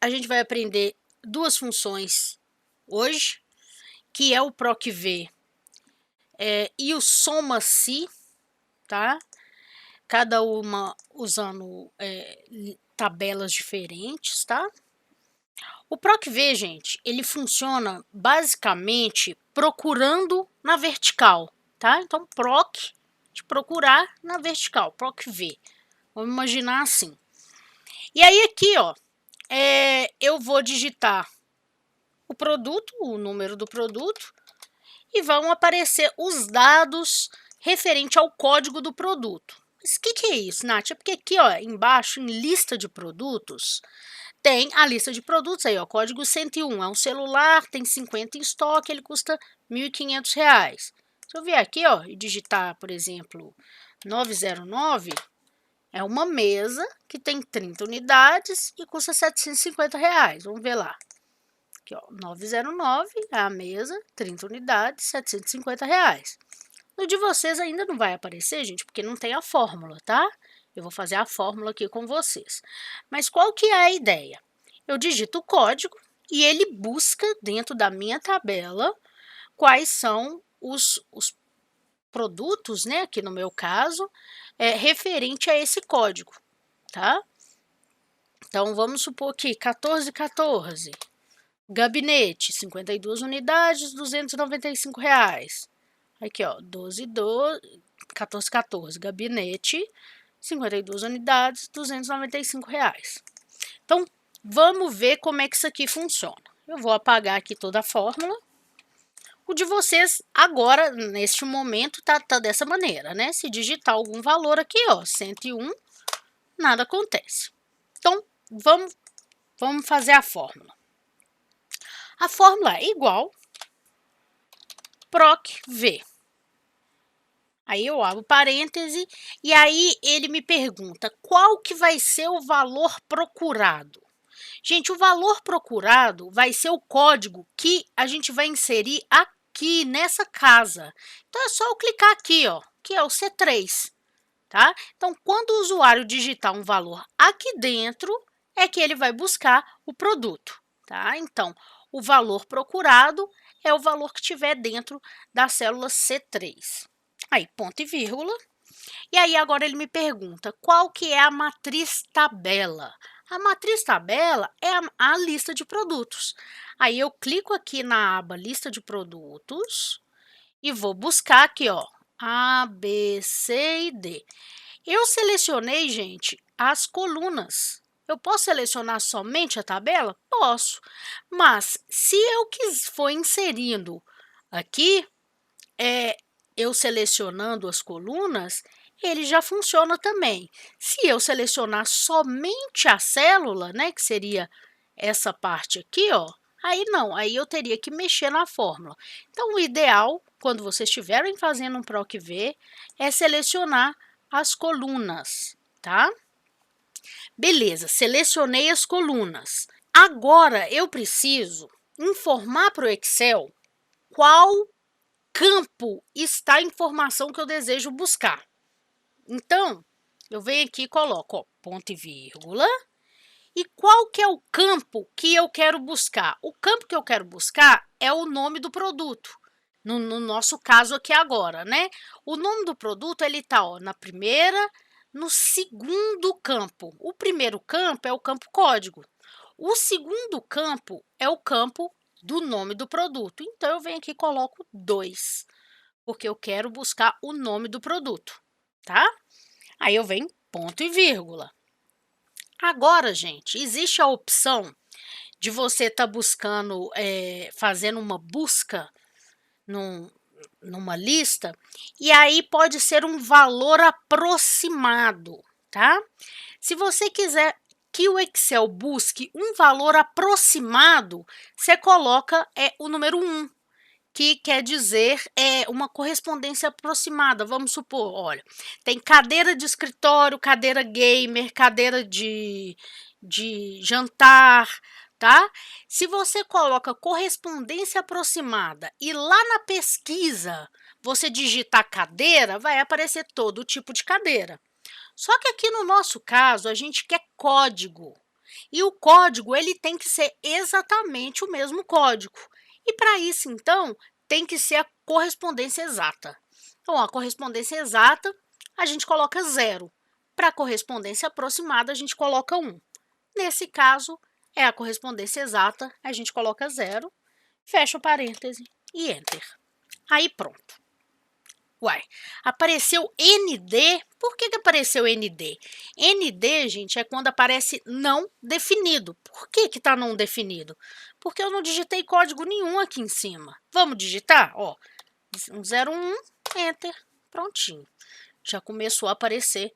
a gente vai aprender duas funções hoje, que é o procv e o soma-se, tá? Cada uma usando tabelas diferentes, tá? O procv, gente, ele funciona basicamente procurando na vertical, tá? Então, proc, de procurar na vertical, procv. Vamos imaginar assim. E aí aqui, ó, eu vou digitar o produto, o número do produto, e vão aparecer os dados referente ao código do produto. Mas o que é isso, Nath? É porque aqui, ó, embaixo, em lista de produtos, tem a lista de produtos aí, ó, código 101, é um celular, tem 50 em estoque, ele custa R$ 1.500. Se eu vier aqui, ó, e digitar, por exemplo, 909, é uma mesa que tem 30 unidades e custa R$ 750. Vamos ver lá. Aqui, ó, 909 é a mesa, 30 unidades, R$ 750. No de vocês ainda não vai aparecer, gente, porque não tem a fórmula, tá? Eu vou fazer a fórmula aqui com vocês. Mas qual que é a ideia? Eu digito o código e ele busca dentro da minha tabela quais são os produtos, né, aqui no meu caso, referente a esse código, tá? Então, vamos supor que 1414, gabinete, 52 unidades, R$ 295. Aqui, ó, 1414, gabinete, 52 unidades, R$ 295. Então, vamos ver como é que isso aqui funciona. Eu vou apagar aqui toda a fórmula. O de vocês, agora, neste momento, tá dessa maneira, né? Se digitar algum valor aqui, ó, 101, nada acontece. Então, vamos fazer a fórmula. A fórmula é igual procv. Aí eu abro parêntese e aí ele me pergunta qual que vai ser o valor procurado. Gente, o valor procurado vai ser o código que a gente vai inserir aqui nessa casa. Então é só eu clicar aqui, ó, que é o C3, tá? Então, quando o usuário digitar um valor aqui dentro, é que ele vai buscar o produto, tá? Então, o valor procurado é o valor que tiver dentro da célula C3. Aí, ponto e vírgula. E aí, agora ele me pergunta qual que é a matriz tabela. A matriz tabela é a lista de produtos. Aí, eu clico aqui na aba lista de produtos e vou buscar aqui, ó, A, B, C e D. Eu selecionei, gente, as colunas. Eu posso selecionar somente a tabela? Posso. Mas, se eu for inserindo aqui, eu selecionando as colunas, ele já funciona também. Se eu selecionar somente a célula, né, que seria essa parte aqui, ó, aí não, aí eu teria que mexer na fórmula. Então, o ideal, quando vocês estiverem fazendo um procv, é selecionar as colunas, tá? Beleza, selecionei as colunas. Agora, eu preciso informar para o Excel qual campo está a informação que eu desejo buscar. Então, eu venho aqui e coloco, ó, ponto e vírgula. E qual que é o campo que eu quero buscar? O campo que eu quero buscar é o nome do produto. No nosso caso aqui agora, né? O nome do produto, ele tá, ó, na primeira, no segundo campo. O primeiro campo é o campo código. O segundo campo é o campo do nome do produto. Então, eu venho aqui e coloco 2, porque eu quero buscar o nome do produto, tá? Aí eu venho ponto e vírgula. Agora, gente, existe a opção de você estar buscando, fazendo uma busca numa lista, e aí pode ser um valor aproximado, tá? Se você quiser que o Excel busque um valor aproximado, você coloca o número 1, que quer dizer uma correspondência aproximada. Vamos supor, olha, tem cadeira de escritório, cadeira gamer, cadeira de jantar, tá? Se você coloca correspondência aproximada e lá na pesquisa você digitar cadeira, vai aparecer todo tipo de cadeira. Só que aqui no nosso caso, a gente quer código. E o código, ele tem que ser exatamente o mesmo código. E para isso, então, tem que ser a correspondência exata. Então, a correspondência exata, a gente coloca 0. Para a correspondência aproximada, a gente coloca 1. Nesse caso, é a correspondência exata, a gente coloca 0, fecha o parêntese e Enter. Aí pronto. Uai, apareceu ND, por que apareceu ND? ND, gente, é quando aparece não definido. Por que está não definido? Porque eu não digitei código nenhum aqui em cima. Vamos digitar? Ó, 101, Enter, prontinho. Já começou a aparecer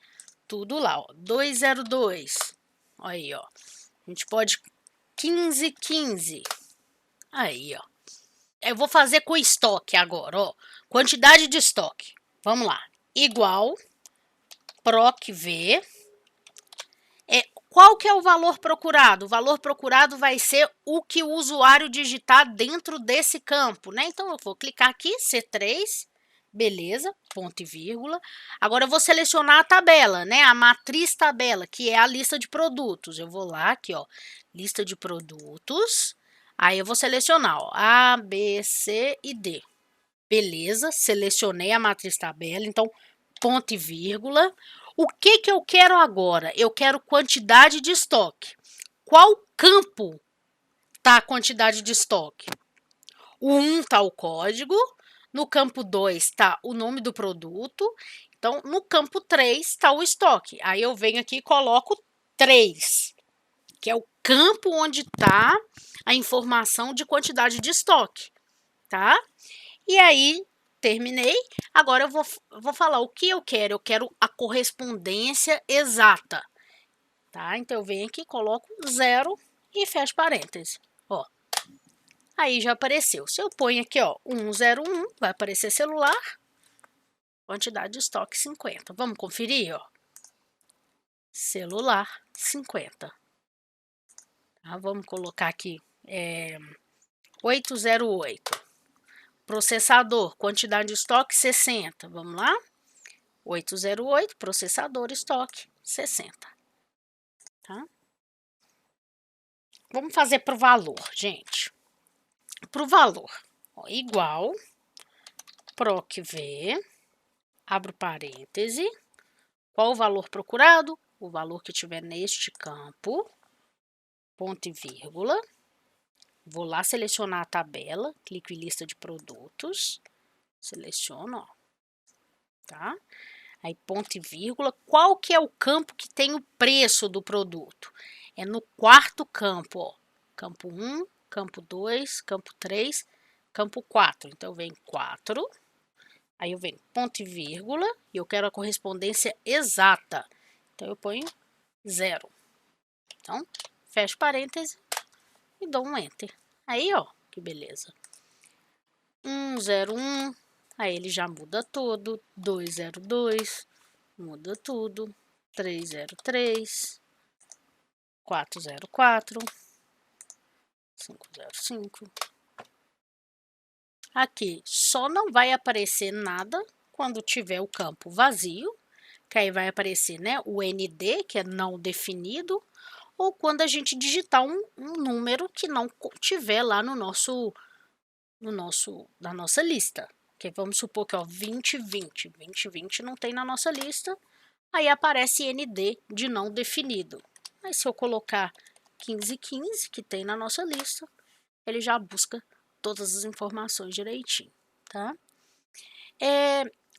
tudo lá, ó, 202. Aí, ó, a gente pode 1515. Aí, ó. Eu vou fazer com estoque agora, ó. Quantidade de estoque. Vamos lá. Igual PROC-V. Qual que é o valor procurado? O valor procurado vai ser o que o usuário digitar dentro desse campo, né? Então, eu vou clicar aqui, C3, beleza, ponto e vírgula. Agora, eu vou selecionar a tabela, né? A matriz tabela, que é a lista de produtos. Eu vou lá, aqui, ó, lista de produtos. Aí, eu vou selecionar, ó, A, B, C e D. Beleza, selecionei a matriz tabela, então, ponto e vírgula. O que eu quero agora? Eu quero quantidade de estoque. Qual campo está a quantidade de estoque? O 1 está o código, no campo 2 está o nome do produto, então no campo 3 está o estoque. Aí eu venho aqui e coloco 3, que é o campo onde está a informação de quantidade de estoque, tá? E aí, terminei. Agora eu vou falar o que eu quero. Eu quero a correspondência exata, tá? Então, eu venho aqui, coloco 0 e fecho parênteses, ó. Aí já apareceu. Se eu ponho aqui, ó, 101, vai aparecer celular, quantidade de estoque 50. Vamos conferir, ó. Celular 50. Tá? Vamos colocar aqui 808. Processador, quantidade de estoque 60. Vamos lá? 808, processador, estoque 60. Tá? Vamos fazer para o valor, gente. Para o valor, ó, igual PROC-V, abro parêntese. Qual o valor procurado? O valor que tiver neste campo, ponto e vírgula. Vou lá selecionar a tabela, clico em lista de produtos, seleciono, ó, tá? Aí, ponto e vírgula, qual que é o campo que tem o preço do produto? É no quarto campo, ó. Campo 1, campo 2, campo 3, campo 4. Então, eu venho 4, aí eu venho ponto e vírgula, e eu quero a correspondência exata. Então, eu ponho 0. Então, fecho parêntese e dou um Enter. Aí, ó, que beleza. 101, aí ele já muda todo. 202, muda tudo. 303, 404, 505. Aqui só não vai aparecer nada quando tiver o campo vazio, que aí vai aparecer, né, o ND, que é não definido, ou quando a gente digitar um número que não tiver lá na nossa lista. Que vamos supor que, ó, 2020. 2020 não tem na nossa lista, aí aparece ND de não definido. Mas se eu colocar 1515, que tem na nossa lista, ele já busca todas as informações direitinho, tá?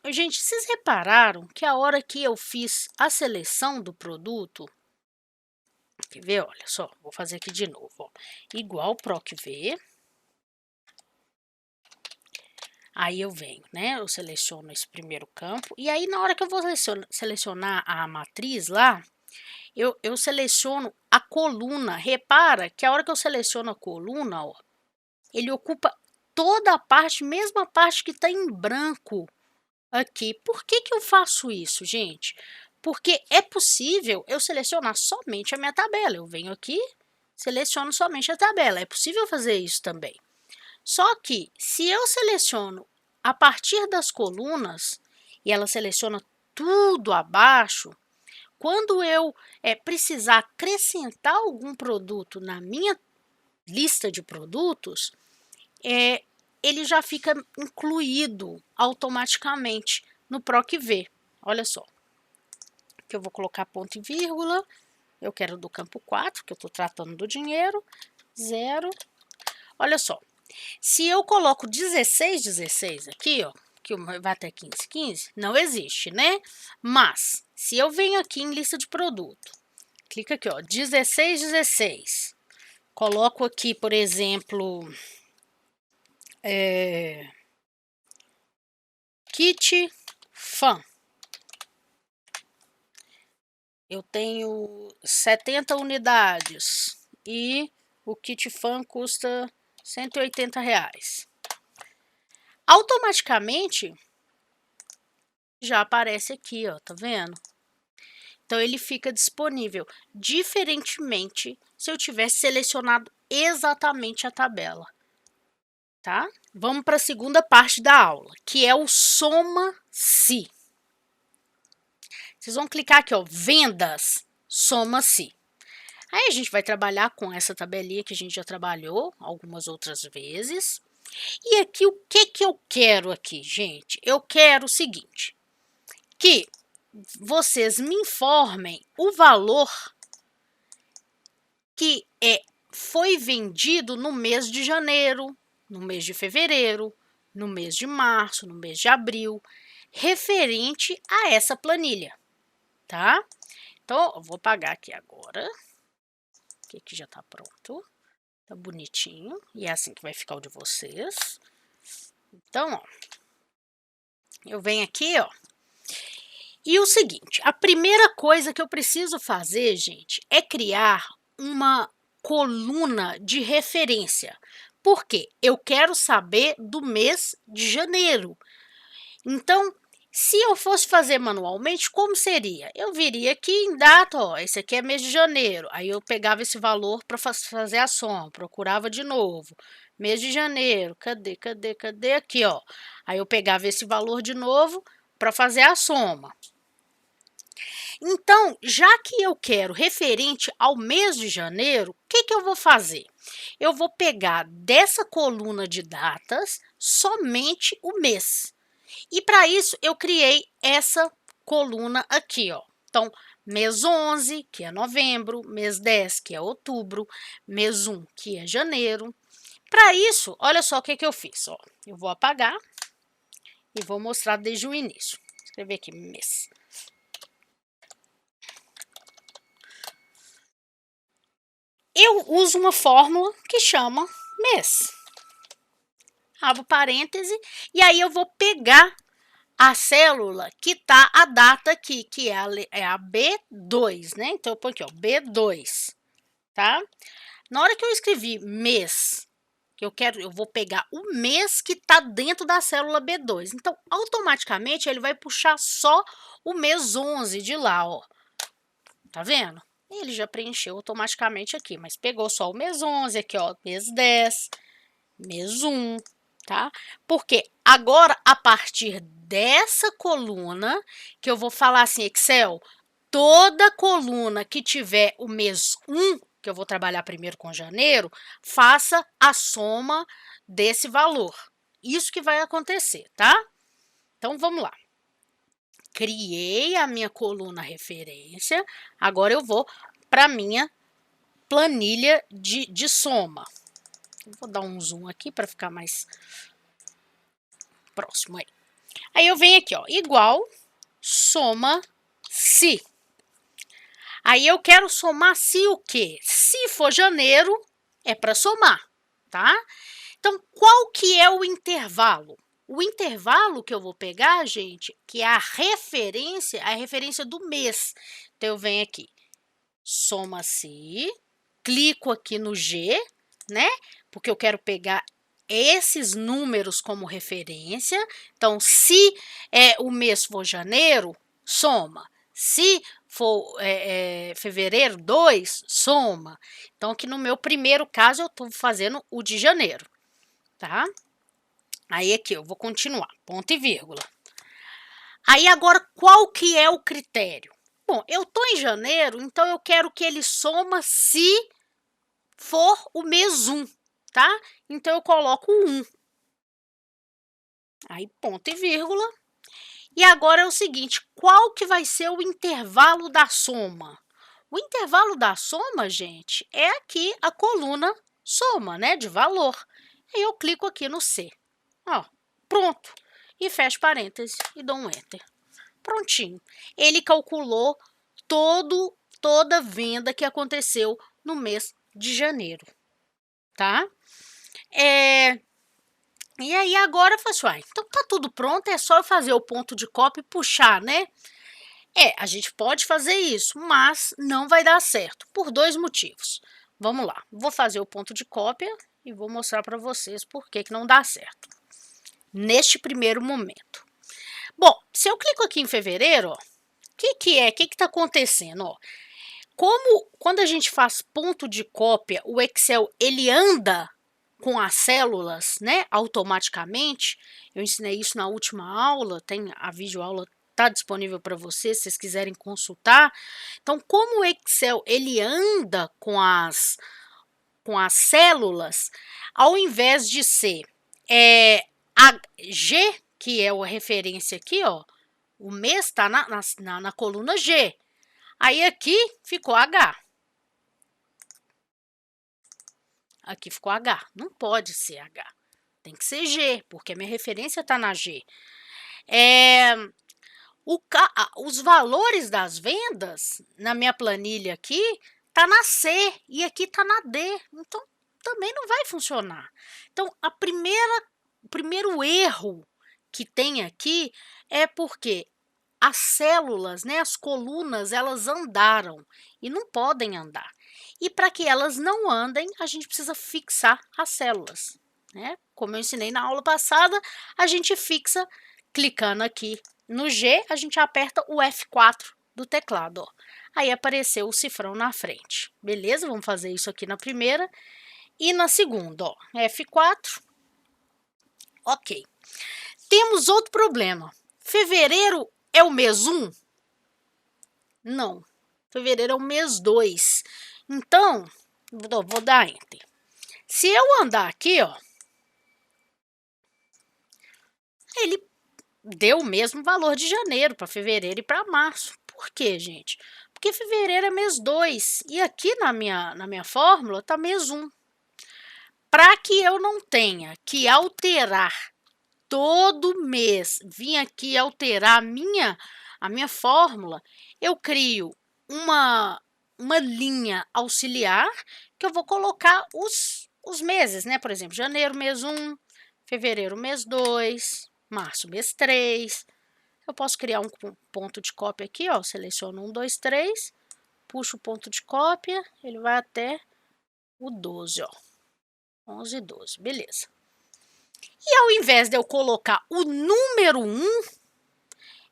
Gente, vocês repararam que a hora que eu fiz a seleção do produto, quer ver? Olha só, vou fazer aqui de novo, ó. Igual PROC-V. Aí eu venho, né? Eu seleciono esse primeiro campo. E aí, na hora que eu vou selecionar a matriz lá, eu seleciono a coluna. Repara que a hora que eu seleciono a coluna, ó, ele ocupa toda a parte, mesmo a parte que está em branco aqui. Por que eu faço isso, gente? Porque é possível eu selecionar somente a minha tabela. Eu venho aqui, seleciono somente a tabela. É possível fazer isso também. Só que, se eu seleciono a partir das colunas, e ela seleciona tudo abaixo, quando eu precisar acrescentar algum produto na minha lista de produtos, ele já fica incluído automaticamente no PROC-V. Olha só, que eu vou colocar ponto e vírgula, eu quero do campo 4, que eu estou tratando do dinheiro, 0. Olha só, se eu coloco 16, 16 aqui, ó, que vai até 15, 15, não existe, né? Mas, se eu venho aqui em lista de produto, clica aqui, ó, 16, 16, coloco aqui, por exemplo, kit fan. Eu tenho 70 unidades e o kit fan custa R$180. Automaticamente já aparece aqui, ó, tá vendo? Então ele fica disponível, diferentemente se eu tivesse selecionado exatamente a tabela, tá? Vamos para a segunda parte da aula, que é o soma-se. Vocês vão clicar aqui, ó, vendas, soma-se. Aí a gente vai trabalhar com essa tabelinha que a gente já trabalhou algumas outras vezes. E aqui, o que que eu quero aqui, gente? Eu quero o seguinte, que vocês me informem o valor que foi vendido no mês de janeiro, no mês de fevereiro, no mês de março, no mês de abril, referente a essa planilha, tá? Então, eu vou apagar aqui agora, que aqui já tá pronto, tá bonitinho, e é assim que vai ficar o de vocês. Então, ó, eu venho aqui, ó, e o seguinte, a primeira coisa que eu preciso fazer, gente, é criar uma coluna de referência. Por quê? Eu quero saber do mês de janeiro. Então, se eu fosse fazer manualmente, como seria? Eu viria aqui em data, ó, esse aqui é mês de janeiro. Aí eu pegava esse valor para fazer a soma, procurava de novo. Mês de janeiro, cadê? Aqui, ó. Aí eu pegava esse valor de novo para fazer a soma. Então, já que eu quero referente ao mês de janeiro, o que que eu vou fazer? Eu vou pegar dessa coluna de datas somente o mês. E para isso, eu criei essa coluna aqui, ó. Então, mês 11, que é novembro, mês 10, que é outubro, mês 1, que é janeiro. Para isso, olha só o que que eu fiz, ó. Eu vou apagar e vou mostrar desde o início. Vou escrever aqui mês. Eu uso uma fórmula que chama mês. Abro parêntese e aí eu vou pegar a célula que está a data aqui, que é a B2, né? Então, eu ponho aqui, ó, B2, tá? Na hora que eu escrevi mês, que eu vou pegar o mês que está dentro da célula B2. Então, automaticamente, ele vai puxar só o mês 11 de lá, ó. Tá vendo? Ele já preencheu automaticamente aqui, mas pegou só o mês 11 aqui, ó, mês 10, mês 1, tá? Porque agora, a partir dessa coluna, que eu vou falar assim, Excel, toda coluna que tiver o mês 1, que eu vou trabalhar primeiro com janeiro, faça a soma desse valor. Isso que vai acontecer, tá? Então, vamos lá. Criei a minha coluna referência, agora eu vou para a minha planilha de soma. Vou dar um zoom aqui para ficar mais próximo aí. Aí eu venho aqui, ó, igual, soma-se. Aí eu quero somar-se o quê? Se for janeiro, é para somar, tá? Então, qual que é o intervalo? O intervalo que eu vou pegar, gente, que é a referência do mês. Então, eu venho aqui, soma-se, clico aqui no G, né? Porque eu quero pegar esses números como referência. Então, se o mês for janeiro, soma. Se for fevereiro, 2, soma. Então, aqui no meu primeiro caso, eu estou fazendo o de janeiro, tá? Aí aqui eu vou continuar, ponto e vírgula. Aí agora, qual que é o critério? Bom, eu tô em janeiro, então eu quero que ele soma se for o mês 1, tá? Então eu coloco 1. Aí ponto e vírgula. E agora é o seguinte, qual que vai ser o intervalo da soma? O intervalo da soma, gente, é aqui a coluna soma, né, de valor. Aí eu clico aqui no C. Ó, pronto. E fecho parênteses e dou um Enter. Prontinho. Ele calculou toda a venda que aconteceu no mês de janeiro, tá? E aí agora eu falo assim, então tá tudo pronto, é só eu fazer o ponto de cópia e puxar, né? A gente pode fazer isso, mas não vai dar certo, por 2 motivos. Vamos lá, vou fazer o ponto de cópia e vou mostrar para vocês por que não dá certo, neste primeiro momento. Bom, se eu clico aqui em fevereiro, ó, o que está acontecendo? Ó, quando a gente faz ponto de cópia, o Excel ele anda com as células, né, automaticamente. Eu ensinei isso na última aula, tem a videoaula está disponível para vocês, se vocês quiserem consultar. Então, como o Excel ele anda com as células, ao invés de ser a G, que é a referência aqui, ó, o mês está na coluna G. Aí aqui ficou H. Aqui ficou H. Não pode ser H. Tem que ser G, porque a minha referência está na G. Os valores das vendas, na minha planilha aqui, tá na C e aqui está na D. Então, também não vai funcionar. Então, o primeiro erro que tem aqui é porque as células, né, as colunas, elas andaram e não podem andar. E para que elas não andem, a gente precisa fixar as células, né? Como eu ensinei na aula passada, a gente fixa clicando aqui no G, a gente aperta o F4 do teclado, ó. Aí apareceu o cifrão na frente. Beleza? Vamos fazer isso aqui na primeira e na segunda, ó. F4. OK. Temos outro problema. Fevereiro é o mês 1? Não. Fevereiro é o mês 2. Então, vou dar Enter. Se eu andar aqui, ó, ele deu o mesmo valor de janeiro para fevereiro e para março. Por quê, gente? Porque fevereiro é mês 2 e aqui na minha fórmula está mês 1. Para que eu não tenha que alterar todo mês, vim aqui alterar a minha fórmula, eu crio uma linha auxiliar que eu vou colocar os meses, né? Por exemplo, janeiro, mês 1, fevereiro, mês 2, março, mês 3. Eu posso criar um ponto de cópia aqui, ó, seleciono 1, 2, 3, puxo o ponto de cópia, ele vai até o 12, ó, 11 e 12, beleza. E ao invés de eu colocar o número 1,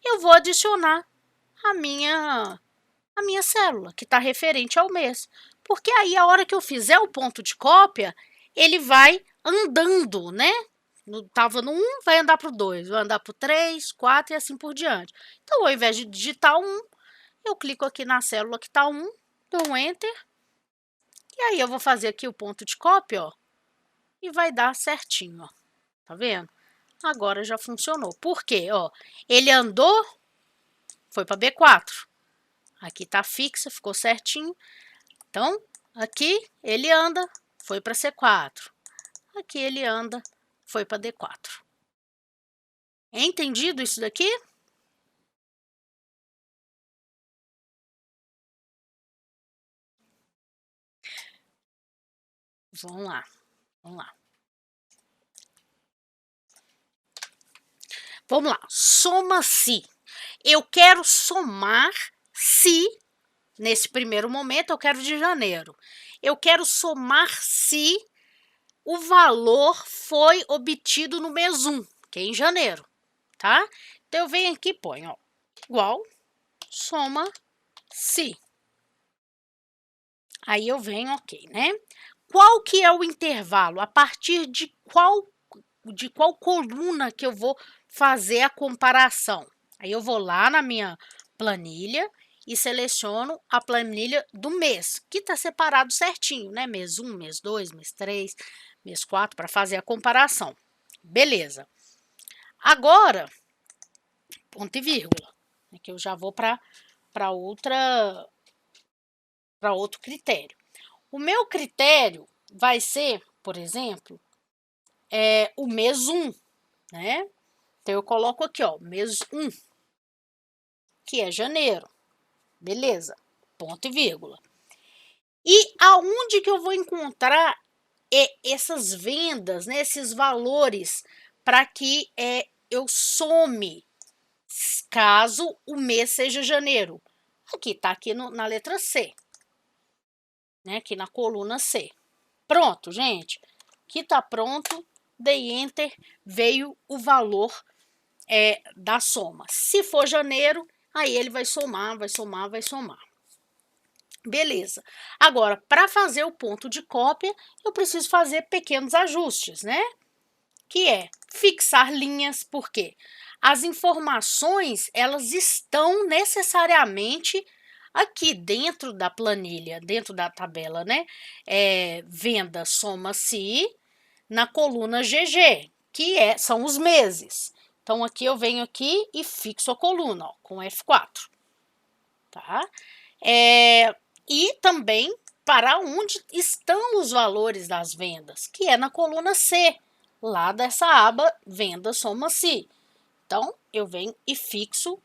eu vou adicionar a minha célula, que está referente ao mês. Porque aí, a hora que eu fizer o ponto de cópia, ele vai andando, né? Estava no 1, vai andar para o 2, vai andar para o 3, 4 e assim por diante. Então, ao invés de digitar 1, eu clico aqui na célula que está 1, dou um Enter, e aí eu vou fazer aqui o ponto de cópia, ó, e vai dar certinho, ó. Tá vendo? Agora já funcionou. Por quê? Ó, ele andou, foi para B4. Aqui tá fixa, ficou certinho. Então, aqui ele anda, foi para C4. Aqui ele anda, foi para D4. Entendido isso daqui? Vamos lá, vamos lá. Vamos lá, soma-se. Eu quero somar se, nesse primeiro momento, eu quero de janeiro. Eu quero somar se o valor foi obtido no mês 1, que é em janeiro, tá? Então, eu venho aqui e ponho, ó, igual, soma-se. Aí eu venho, OK, né? Qual que é o intervalo? A partir de qual coluna que eu vou fazer a comparação? Aí eu vou lá na minha planilha e seleciono a planilha do mês, que está separado certinho, né? Mês 1, mês 2, mês 3, mês 4, para fazer a comparação. Beleza. Agora, ponto e vírgula, que eu já vou para outro critério. O meu critério vai ser, por exemplo, o mês 1, né? Então, eu coloco aqui, ó, mês 1, que é janeiro. Beleza, ponto e vírgula. E aonde que eu vou encontrar essas vendas, né, esses valores, para que eu some, caso o mês seja janeiro? Aqui, tá aqui na letra C, né, aqui na coluna C. Pronto, gente, aqui tá pronto, dei Enter, veio o valor da soma. Se for janeiro, aí ele vai somar, vai somar, vai somar. Beleza. Agora, para fazer o ponto de cópia, eu preciso fazer pequenos ajustes, né? Que é fixar linhas, porque as informações, elas estão necessariamente aqui dentro da planilha, dentro da tabela, né? Venda soma-se na coluna GG, que são os meses. Então, aqui eu venho aqui e fixo a coluna, ó, com F4, tá? E também para onde estão os valores das vendas, que é na coluna C, lá dessa aba Venda Soma-se. Então, eu venho e fixo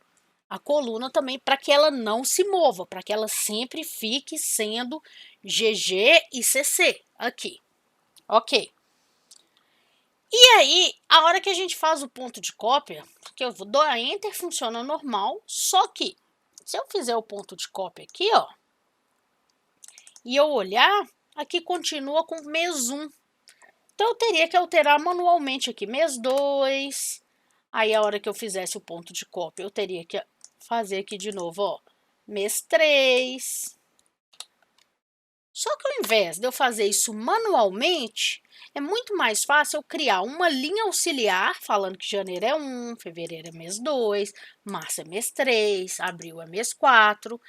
a coluna também para que ela não se mova, para que ela sempre fique sendo GG e CC aqui. Ok. E aí, a hora que a gente faz o ponto de cópia, que eu dou a Enter, funciona normal, só que se eu fizer o ponto de cópia aqui, ó, e eu olhar, aqui continua com mês 1. Então, eu teria que alterar manualmente aqui, mês 2. Aí, a hora que eu fizesse o ponto de cópia, eu teria que fazer aqui de novo, ó, mês 3. Só que ao invés de eu fazer isso manualmente, é muito mais fácil eu criar uma linha auxiliar, falando que janeiro é 1, fevereiro é mês 2, março é mês 3, abril é mês 4,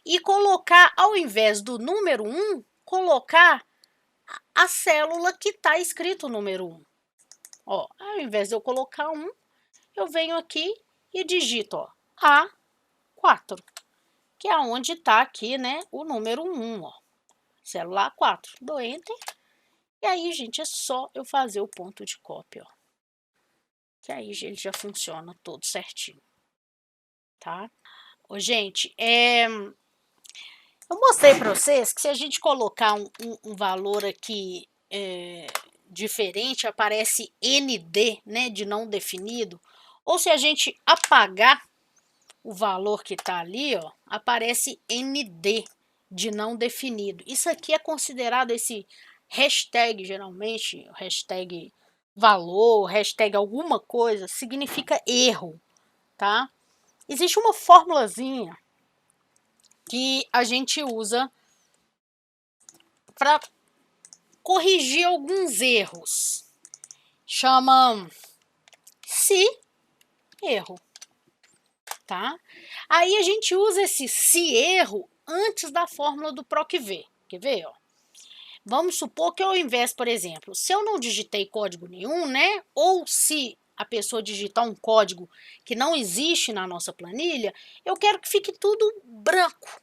e colocar, ao invés do número 1, colocar a célula que está escrito o número 1. Ó, ao invés de eu colocar 1, eu venho aqui e digito, ó, A4, que é onde está aqui, né, o número 1, ó, célula A4. Dou Enter, e aí, gente, é só eu fazer o ponto de cópia, ó, que aí ele já funciona todo certinho, tá? Ô, gente, eu mostrei para vocês que se a gente colocar um valor aqui diferente, aparece ND, né, de não definido, ou se a gente apagar o valor que está ali, ó, aparece ND, de não definido. Isso aqui é considerado esse hashtag, geralmente, hashtag valor, hashtag alguma coisa, significa erro, tá? Existe uma formulazinha que a gente usa para corrigir alguns erros. Chama se erro, tá? Aí a gente usa esse se erro antes da fórmula do PROC-V. Quer ver, ó? Vamos supor que ao invés, por exemplo, se eu não digitei código nenhum, né? Ou se a pessoa digitar um código que não existe na nossa planilha, eu quero que fique tudo branco,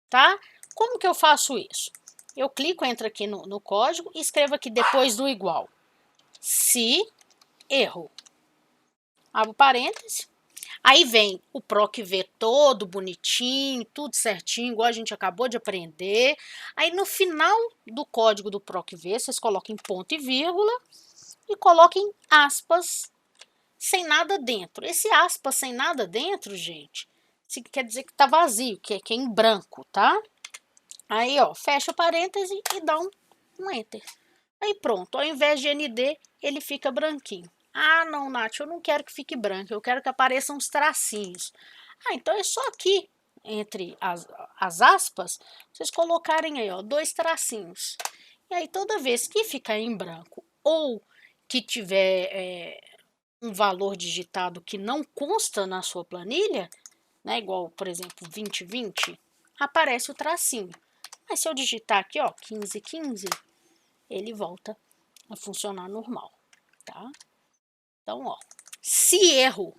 tá? Como que eu faço isso? Eu clico, entro aqui no código e escrevo aqui depois do igual. Se erro. Abro parênteses. Aí vem o PROC-V todo bonitinho, tudo certinho, igual a gente acabou de aprender. Aí no final do código do PROC-V, vocês coloquem ponto e vírgula e coloquem aspas sem nada dentro. Esse aspas sem nada dentro, gente, quer dizer que tá vazio, que é em branco, tá? Aí, ó, fecha o parêntese e dá um Enter. Aí pronto, ao invés de ND, ele fica branquinho. Ah, não, Nath, eu não quero que fique branco, eu quero que apareçam uns tracinhos. Ah, então é só aqui, entre as aspas, vocês colocarem aí, ó, 2 tracinhos. E aí toda vez que ficar em branco ou que tiver um valor digitado que não consta na sua planilha, né, igual, por exemplo, 2020, aparece o tracinho. Mas se eu digitar aqui, ó, 1515, ele volta a funcionar normal, tá? Então, ó, se erro,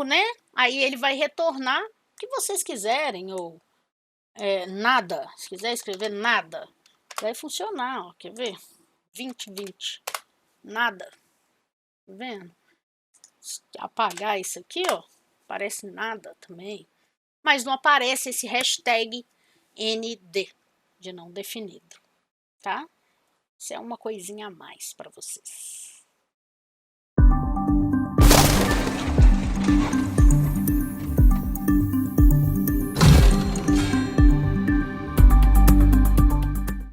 né, aí ele vai retornar o que vocês quiserem, ou nada, se quiser escrever nada, vai funcionar, ó, quer ver? 2020, nada, tá vendo? Se apagar isso aqui, ó, aparece nada também, mas não aparece esse hashtag ND, de não definido, tá? Isso é uma coisinha a mais para vocês.